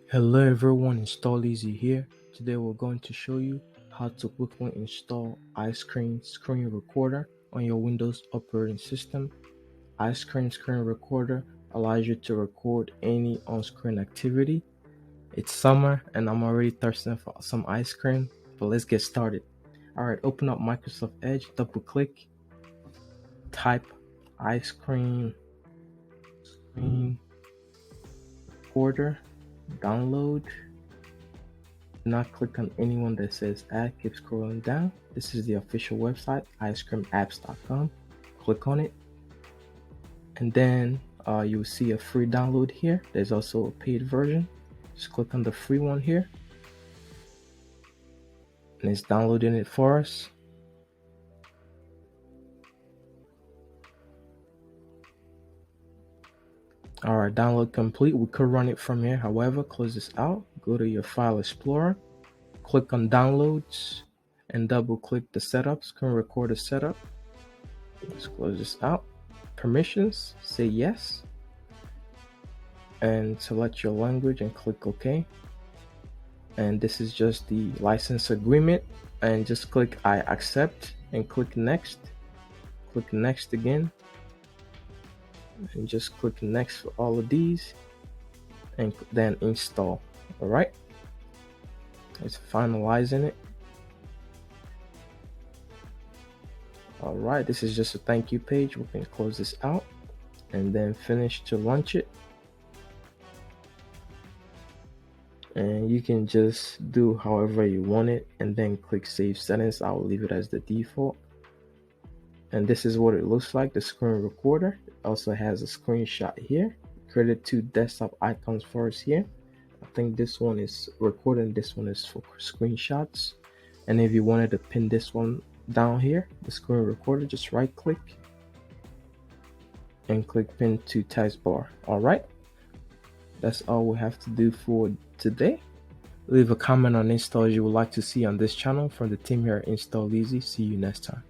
Hello everyone, Install Easy here. Today we're going to show you how to quickly install IceCream Screen Recorder on your Windows operating system. IceCream Screen Recorder allows you to record any on-screen activity. It's summer and I'm already thirsty for some ice cream, but let's get started. Alright, open up Microsoft Edge, double click, type IceCream Screen Recorder, download. Now click on anyone that says add, keep scrolling down. This is the official website, icecreamapps.com. Click on it, and then you'll see a free download here. There's also a paid version. Just click on the free one here, and it's downloading it for us. Alright, download complete. We could run it from here. However, close this out, go to your file explorer, click on downloads, and double click the setup, screen recorder setup. Let's close this out. Permissions, say yes, and select your language and click OK. And this is just the license agreement, and just click I accept and click next. Click next again, and just click next for all of these, and then install. All right, it's finalizing it. All right, this is just a thank you page. We can close this out and then finish to launch it. And you can just do however you want it and then click save settings. I will leave it as the default. And this is what it looks like, the screen recorder. It also has a screenshot here. Created two desktop icons for us here. I think this one is recording, this one is for screenshots. And if you wanted to pin this one down here, the screen recorder, just right click and click pin to taskbar. All right, that's all we have to do for today. Leave a comment on installs you would like to see on this channel. From the team here at Install Easy. See you next time.